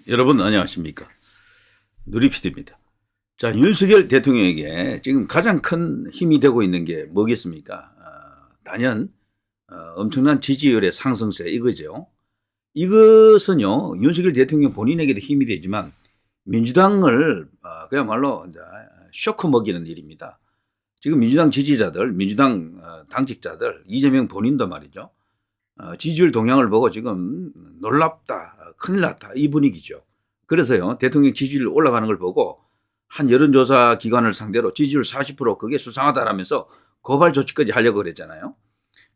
여러분 안녕하십니까. 누리PD입니다. 자, 윤석열 대통령에게 지금 가장 큰 힘이 되고 있는 게 뭐겠습니까? 단연 엄청난 지지율의 상승세 이거죠. 이것은요, 윤석열 대통령 본인에게도 힘이 되지만 민주당을 그야말로 이제 쇼크 먹이는 일입니다. 지금 민주당 지지자들, 민주당 당직자들, 이재명 본인도 말이죠. 지지율 동향을 보고 지금 놀랍다, 큰일 났다 이 분위기죠. 그래서요, 대통령 지지율 올라가는 걸 보고 한 여론조사 기관을 상대로 지지율 40% 그게 수상하다라면서 고발 조치까지 하려고 그랬잖아요.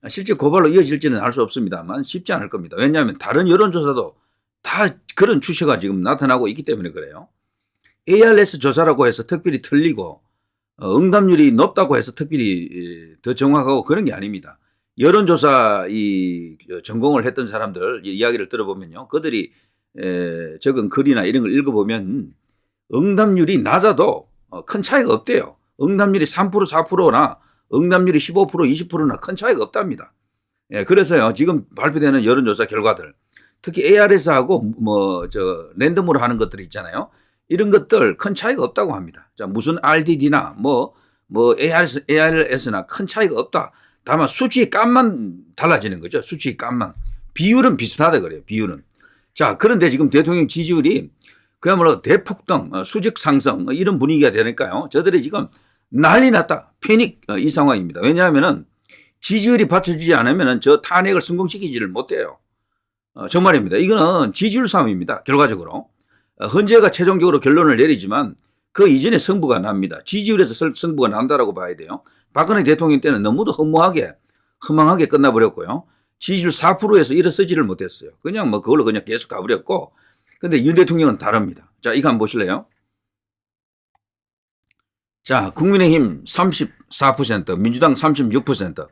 실제 고발로 이어질지는 알 수 없습니다만 쉽지 않을 겁니다. 왜냐하면 다른 여론조사도 다 그런 추세가 지금 나타나고 있기 때문에 그래요. ARS 조사라고 해서 특별히 틀리고 응답률이 높다고 해서 특별히 더 정확하고 그런 게 아닙니다. 여론조사 전공을 했던 사람들 이야기를 들어보면요. 그들이 적은 글이나 이런 걸 읽어보면 응답률이 낮아도 큰 차이가 없대요. 응답률이 3% 4%나 응답률이 15% 20%나 큰 차이가 없답니다. 그래서요. 지금 발표되는 여론조사 결과들 특히 ARS하고 랜덤으로 하는 것들이 있잖아요. 이런 것들 큰 차이가 없다고 합니다. 자, 무슨 RDD나 ARS나 큰 차이가 없다. 다만 수치의 값만 달라지는 거죠. 수치의 값만. 비율은 비슷하다 그래요. 비율은. 자, 그런데 지금 대통령 지지율이 그야말로 대폭등, 수직 상승 이런 분위기가 되니까요. 저들이 지금 난리 났다. 패닉 이 상황입니다. 왜냐하면은 지지율이 받쳐주지 않으면은 저 탄핵을 성공시키지를 못해요. 정말입니다. 이거는 지지율 싸움입니다. 결과적으로. 헌재가 최종적으로 결론을 내리지만 그 이전에 승부가 납니다. 지지율에서 승부가 난다라고 봐야 돼요. 박근혜 대통령 때는 너무도 허망하게 끝나버렸고요. 지지율 4%에서 일어서지를 못했어요. 그냥 그걸로 그냥 계속 가버렸고. 근데 윤 대통령은 다릅니다. 자, 이거 한번 보실래요? 자, 국민의힘 34%, 민주당 36%.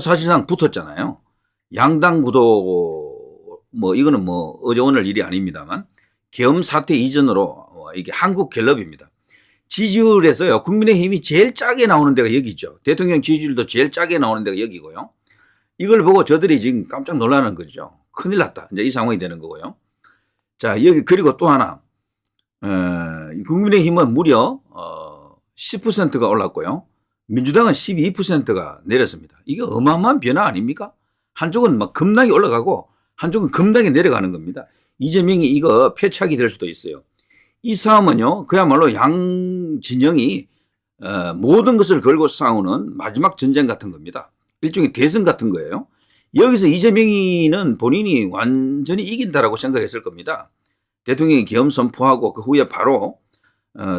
사실상 붙었잖아요. 양당 구도, 이거는 어제 오늘 일이 아닙니다만, 계엄 사태 이전으로 이게 한국갤럽입니다. 지지율에서요, 국민의힘이 제일 짜게 나오는 데가 여기죠. 대통령 지지율도 제일 짜게 나오는 데가 여기고요. 이걸 보고 저들이 지금 깜짝 놀라는 거죠. 큰일 났다. 이제 이 상황이 되는 거고요. 자, 여기 그리고 또 하나. 국민의힘은 무려 10%가 올랐고요. 민주당은 12%가 내렸습니다. 이게 어마어마한 변화 아닙니까? 한쪽은 급락이 올라가고 한쪽은 급락이 내려가는 겁니다. 이재명이 이거 패착이 될 수도 있어요. 이 싸움은요, 그야말로 양 진영이 모든 것을 걸고 싸우는 마지막 전쟁 같은 겁니다. 일종의 대선 같은 거예요. 여기서 이재명이는 본인이 완전히 이긴다라고 생각했을 겁니다. 대통령이 계엄 선포하고 그 후에 바로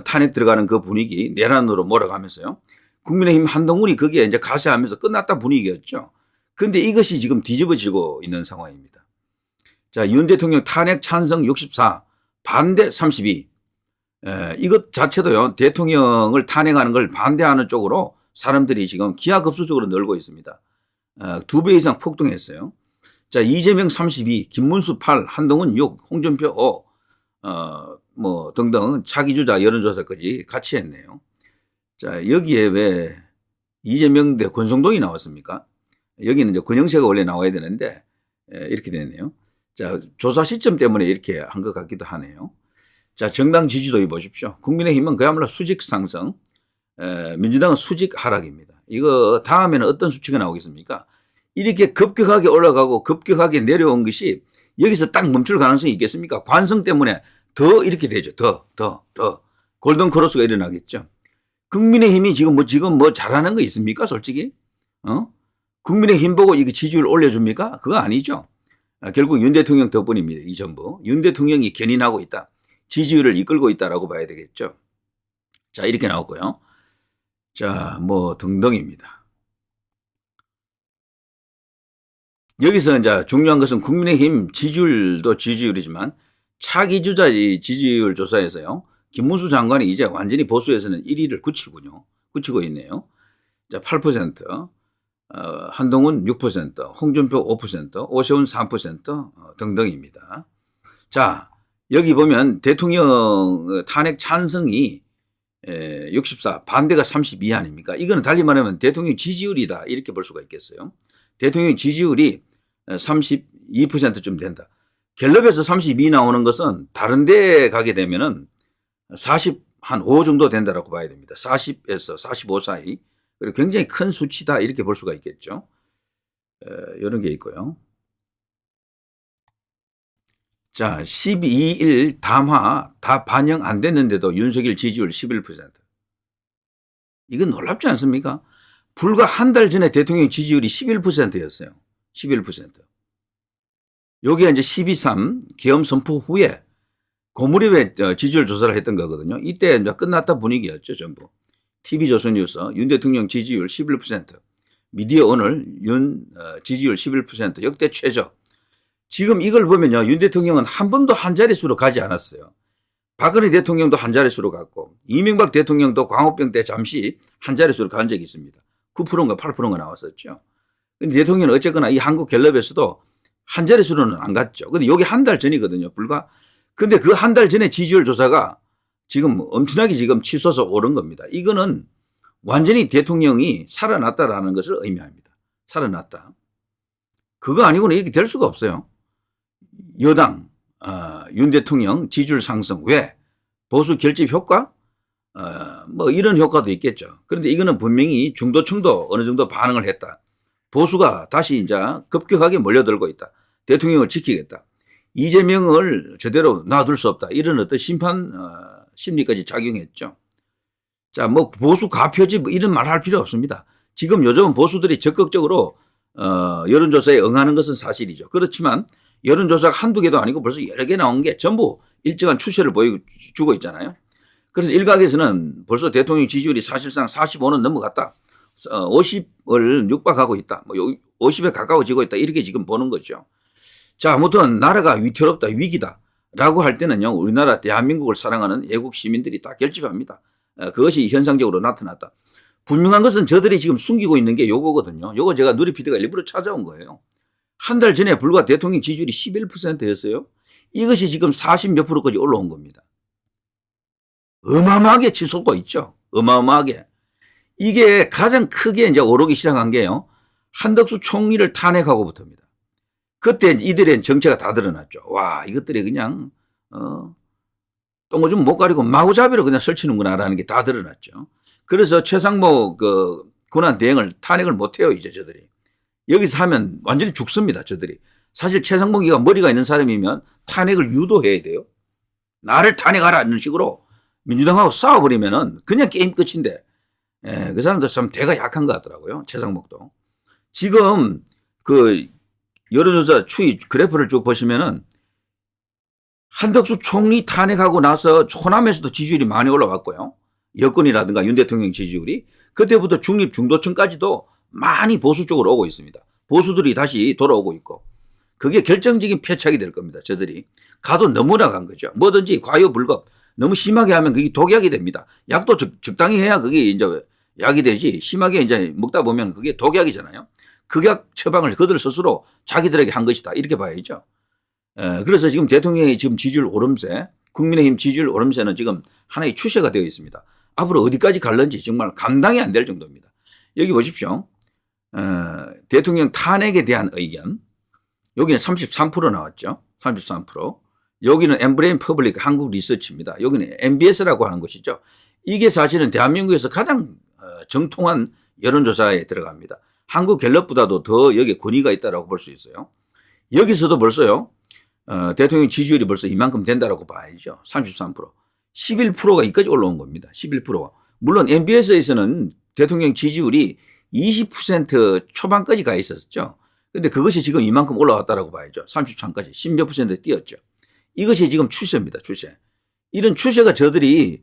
탄핵 들어가는 그 분위기 내란으로 몰아가면서요. 국민의힘 한동훈이 거기에 이제 가세하면서 끝났다 분위기였죠. 그런데 이것이 지금 뒤집어지고 있는 상황입니다. 자, 윤 대통령 탄핵 찬성 64, 반대 32. 이것 자체도요, 대통령을 탄핵하는 걸 반대하는 쪽으로 사람들이 지금 기하급수적으로 늘고 있습니다. 2배 이상 폭등했어요. 자, 이재명 32, 김문수 8, 한동훈 6, 홍준표 5, 등등 차기주자 여론조사까지 같이 했네요. 자, 여기에 왜 이재명 대 권성동이 나왔습니까? 여기는 이제 권영세가 원래 나와야 되는데, 이렇게 됐네요. 자, 조사 시점 때문에 이렇게 한 것 같기도 하네요. 자, 정당 지지도 보십시오. 국민의힘은 그야말로 수직 상승, 민주당은 수직 하락입니다. 이거 다음에는 어떤 수치가 나오겠습니까? 이렇게 급격하게 올라가고 급격하게 내려온 것이 여기서 딱 멈출 가능성이 있겠습니까? 관성 때문에 더 이렇게 되죠. 더. 골든 크로스가 일어나겠죠. 국민의힘이 지금 잘하는 거 있습니까? 솔직히? 국민의힘 보고 이거 지지율 올려줍니까? 그거 아니죠. 결국 윤 대통령 덕분입니다. 이 전부. 윤 대통령이 견인하고 있다. 지지율을 이끌고 있다라고 봐야 되겠죠. 자, 이렇게 나왔고요. 자, 등등입니다. 여기서 이제 중요한 것은 국민의힘 지지율도 지지율이지만 차기주자 지지율 조사에서요. 김문수 장관이 이제 완전히 보수에서는 1위를 굳히고 있네요. 자, 8%, 한동훈 6%, 홍준표 5%, 오세훈 3% 등등입니다. 자, 여기 보면 대통령 탄핵 찬성이 64, 반대가 32 아닙니까? 이거는 달리 말하면 대통령 지지율이다 이렇게 볼 수가 있겠어요. 대통령 지지율이 32%쯤 된다. 갤럽에서 32 나오는 것은 다른 데 가게 되면은 45 정도 된다라고 봐야 됩니다. 40에서 45 사이. 그리고 굉장히 큰 수치다 이렇게 볼 수가 있겠죠. 이런 게 있고요. 자, 12일 담화 다 반영 안 됐는데도 윤석열 지지율 11%. 이건 놀랍지 않습니까? 불과 한 달 전에 대통령 지지율이 11%였어요. 11%. 요게 이제 12.3 계엄 선포 후에 그 무렵에 지지율 조사를 했던 거거든요. 이때 이제 끝났다 분위기였죠, 전부. TV조선뉴스 윤 대통령 지지율 11%, 미디어 오늘 윤 지지율 11% 역대 최저. 지금 이걸 보면요, 윤 대통령은 한 번도 한 자릿수로 가지 않았어요. 박근혜 대통령도 한 자릿수로 갔고 이명박 대통령도 광우병 때 잠시 한 자릿수로 간 적이 있습니다. 9%인가 8%인가 나왔었죠. 근데 대통령은 어쨌거나 이 한국 갤럽에서도 한 자릿수로는 안 갔죠. 근데 여기 한 달 전이거든요, 불과. 근데 그 한 달 전에 지지율 조사가 지금 엄청나게 지금 치솟아 오른 겁니다. 이거는 완전히 대통령이 살아났다라는 것을 의미합니다. 살아났다. 그거 아니고는 이렇게 될 수가 없어요. 여당 윤 대통령 지지율 상승. 왜? 보수 결집 효과? 뭐 이런 효과도 있겠죠. 그런데 이거는 분명히 중도층도 어느 정도 반응을 했다. 보수가 다시 이제 급격하게 몰려들고 있다. 대통령을 지키겠다. 이재명을 제대로 놔둘 수 없다. 이런 어떤 심판 심리까지 작용했죠. 자, 뭐 보수 가표지 뭐 이런 말 할 필요 없습니다. 지금 요즘은 보수들이 적극적으로 여론조사에 응하는 것은 사실이죠. 그렇지만 여론조사가 한두 개도 아니고 벌써 여러 개 나온 게 전부 일정한 추세를 보여주고 있잖아요. 그래서 일각에서는 벌써 대통령 지지율이 사실상 45는 넘어갔다. 50을 육박하고 있다. 뭐 50에 가까워지고 있다. 이렇게 지금 보는 거죠. 자, 아무튼 나라가 위태롭다, 위기다 라고 할 때는요, 우리나라 대한민국을 사랑하는 애국 시민들이 다 결집합니다. 그것이 현상적으로 나타났다. 분명한 것은 저들이 지금 숨기고 있는 게 요거거든요. 요거 제가 누리피디가 일부러 찾아온 거예요. 한 달 전에 불과 대통령 지지율이 11%였어요. 이것이 지금 40 몇 프로까지 올라온 겁니다. 어마어마하게 치솟고 있죠. 어마어마하게. 이게 가장 크게 이제 오르기 시작한 게요, 한덕수 총리를 탄핵하고부터입니다. 그때 이들의 정체가 다 드러났죠. 와, 이것들이 그냥 똥오줌 못 가리고 마구잡이로 그냥 설치는구나라는 게 다 드러났죠. 그래서 최상목 그 권한 대행을 탄핵을 못해요, 이제 저들이. 여기서 하면 완전히 죽습니다, 저들이. 사실 최상목이가 머리가 있는 사람이면 탄핵을 유도해야 돼요. 나를 탄핵하라 이런 식으로 민주당하고 싸워버리면은 그냥 게임 끝인데, 그 사람도 참 대가 약한 것 같더라고요, 최상목도. 지금 그 여론조사 추이 그래프를 쭉 보시면은 한덕수 총리 탄핵하고 나서 호남에서도 지지율이 많이 올라왔고요. 여권이라든가 윤 대통령 지지율이 그때부터 중립 중도층까지도 많이 보수 쪽으로 오고 있습니다. 보수들이 다시 돌아오고 있고 그게 결정적인 패착이 될 겁니다. 저들이 가도 너무나 간 거죠. 뭐든지 과요불급 너무 심하게 하면 그게 독약이 됩니다. 약도 적당히 해야 그게 이제 약이 되지 심하게 이제 먹다 보면 그게 독약이잖아요. 극약 처방을 그들 스스로 자기들에게 한 것이다 이렇게 봐야죠. 그래서 지금 대통령의 지금 지지율 오름세, 국민의힘 지지율 오름세는 지금 하나의 추세가 되어 있습니다. 앞으로 어디까지 갈는지 정말 감당이 안 될 정도입니다. 여기 보십시오. 대통령 탄핵에 대한 의견. 여기는 33% 나왔죠. 33%. 여기는 엠브레인 퍼블릭 한국 리서치입니다. 여기는 MBS라고 하는 것이죠. 이게 사실은 대한민국에서 가장 정통한 여론조사에 들어갑니다. 한국 갤럽보다도 더 여기에 권위가 있다고 볼 수 있어요. 여기서도 벌써요. 대통령 지지율이 벌써 이만큼 된다라고 봐야죠. 33%. 11%가 여기까지 올라온 겁니다. 11%가. 물론 MBS에서는 대통령 지지율이 20% 초반까지 가 있었죠. 근데 그것이 지금 이만큼 올라왔다라고 봐야죠. 33까지 10몇 % 뛰었죠. 이것이 지금 추세입니다. 추세. 이런 추세가 저들이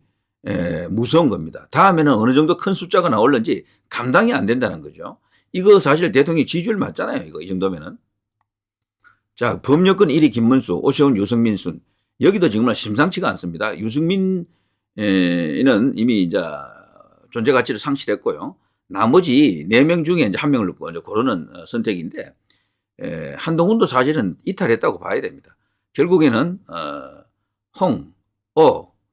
무서운 겁니다. 다음에는 어느 정도 큰 숫자가 나올는지 감당이 안 된다는 거죠. 이거 사실 대통령 지지율 맞잖아요. 이거 이 정도면은. 자, 범여권 1위 김문수, 오세훈, 유승민 순. 여기도 정말 심상치가 않습니다. 유승민은 이미 이제 존재 가치를 상실했고요. 나머지 4명 중에 이제 1명을 고르는 선택인데, 한동훈도 사실은 이탈했다고 봐야 됩니다. 결국에는, 홍,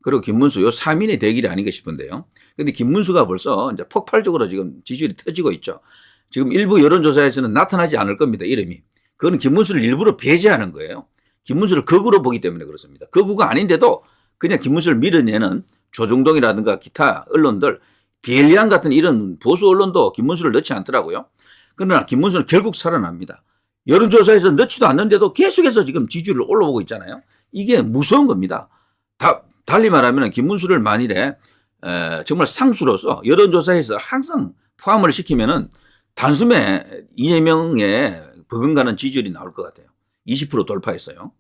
그리고 김문수, 요 3인의 대결이 아닌가 싶은데요. 근데 김문수가 벌써 이제 폭발적으로 지금 지지율이 터지고 있죠. 지금 일부 여론조사에서는 나타나지 않을 겁니다, 이름이. 그건 김문수를 일부러 배제하는 거예요. 김문수를 극우로 보기 때문에 그렇습니다. 극우가 아닌데도 그냥 김문수를 밀어내는 조중동이라든가 기타 언론들, 데일리안 같은 이런 보수 언론도 김문수를 넣지 않더라고요. 그러나 김문수는 결국 살아납니다. 여론조사에서 넣지도 않는데도 계속해서 지금 지지율을 올라오고 있잖아요. 이게 무서운 겁니다. 달리 말하면 김문수를 만일에 정말 상수로서 여론조사에서 항상 포함을 시키면은 단숨에 이재명의 버금가는 지지율이 나올 것 같아요. 20% 돌파했어요.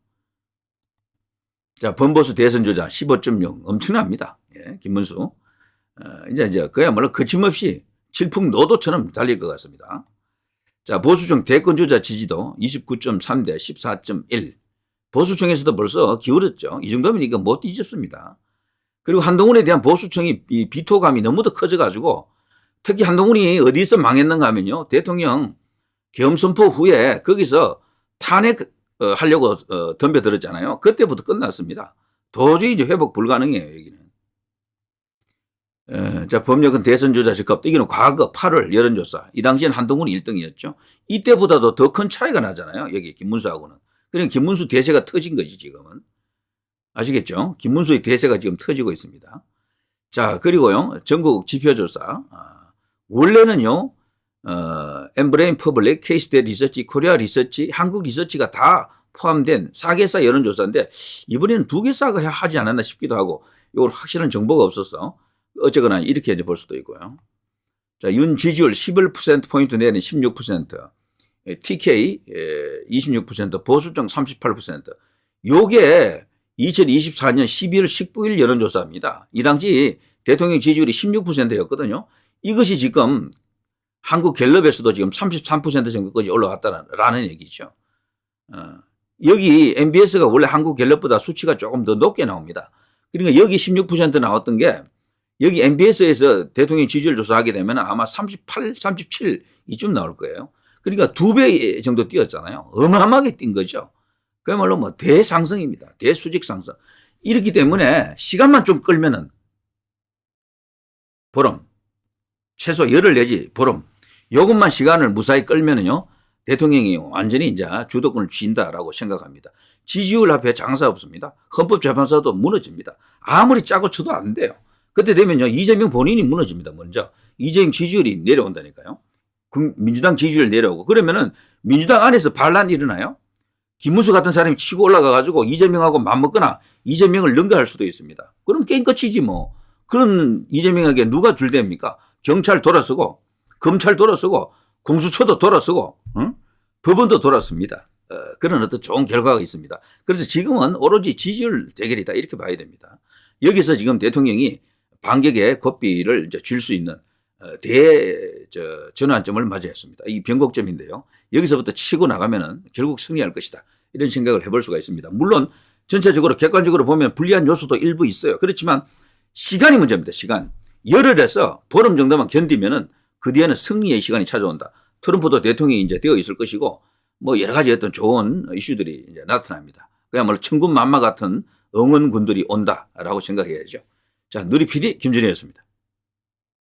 자, 범보수 대선 주자 15.0 엄청납니다. 예, 김문수. 이제 그야말로 거침없이 질풍노도처럼 달릴 것 같습니다. 자, 보수층 대권주자 지지도 29.3 대 14.1. 보수층에서도 벌써 기울었죠. 이 정도면 이거 못 뒤집습니다. 그리고 한동훈에 대한 보수층이 이 비토감이 너무도 커져가지고 특히 한동훈이 어디서 망했는가 하면요. 대통령 계엄 선포 후에 거기서 탄핵 하려고 덤벼들었잖아요. 그때부터 끝났습니다. 도저히 이제 회복 불가능해요, 여기는. 자, 법력은 대선 주자 적합. 이기는 과거 8월 여론조사. 이 당시엔 한동훈이 1등이었죠. 이때보다도 더 큰 차이가 나잖아요. 여기 김문수하고는. 그러니까 김문수 대세가 터진 거지, 지금은. 아시겠죠? 김문수의 대세가 지금 터지고 있습니다. 자, 그리고요, 전국 지표조사. 원래는요, 엠브레인 퍼블릭, 케이스대 리서치, 코리아 리서치, 한국 리서치가 다 포함된 4개사 여론조사인데, 이번에는 2개사가 하지 않았나 싶기도 하고, 이건 확실한 정보가 없어서, 어쨌거나 이렇게 이제 볼 수도 있고요. 자, 윤 지지율 11%포인트 내는 16%, TK 26%, 보수층 38%. 요게 2024년 12월 19일 여론조사입니다. 이 당시 대통령 지지율이 16%였거든요. 이것이 지금 한국 갤럽에서도 지금 33% 정도까지 올라왔다는 얘기죠. 여기 MBS가 원래 한국 갤럽보다 수치가 조금 더 높게 나옵니다. 그러니까 여기 16% 나왔던 게 여기 MBS에서 대통령 지지율 조사하게 되면 아마 38, 37 이쯤 나올 거예요. 그러니까 2배 정도 뛰었잖아요. 어마어마하게 뛴 거죠. 그야말로 뭐 대상승입니다. 대수직 상승. 이렇기 때문에 시간만 좀 끌면은 보름, 최소 열흘 내지 보름, 요것만 시간을 무사히 끌면은요, 대통령이 완전히 이제 주도권을 쥔다라고 생각합니다. 지지율 앞에 장사 없습니다. 헌법재판소도 무너집니다. 아무리 짜고 쳐도 안 돼요. 그때 되면요, 이재명 본인이 무너집니다. 먼저 이재명 지지율이 내려온다니까요. 민주당 지지율 내려오고 그러면은 민주당 안에서 반란이 일어나요. 김문수 같은 사람이 치고 올라가가지고 이재명하고 맞먹거나 이재명을 능가할 수도 있습니다. 그럼 게임 끝이지 뭐. 그런 이재명에게 누가 줄댑니까? 경찰 돌아서고 검찰 돌아서고 공수처도 돌아서고 법원도 돌아섭니다. 그런 어떤 좋은 결과가 있습니다. 그래서 지금은 오로지 지지율 대결이다 이렇게 봐야 됩니다. 여기서 지금 대통령이 반격의 고삐를 줄 수 있는 전환점을 맞이했습니다. 이 변곡점인데요. 여기서부터 치고 나가면은 결국 승리할 것이다. 이런 생각을 해볼 수가 있습니다. 물론 전체적으로 객관적으로 보면 불리한 요소도 일부 있어요. 그렇지만 시간이 문제입니다. 시간. 열흘에서 보름 정도만 견디면은 그 뒤에는 승리의 시간이 찾아온다. 트럼프도 대통령이 이제 되어 있을 것이고 뭐 여러 가지 어떤 좋은 이슈들이 이제 나타납니다. 그야말로 천군만마 같은 응원군들이 온다라고 생각해야죠. 자, 누리 PD 김준희였습니다.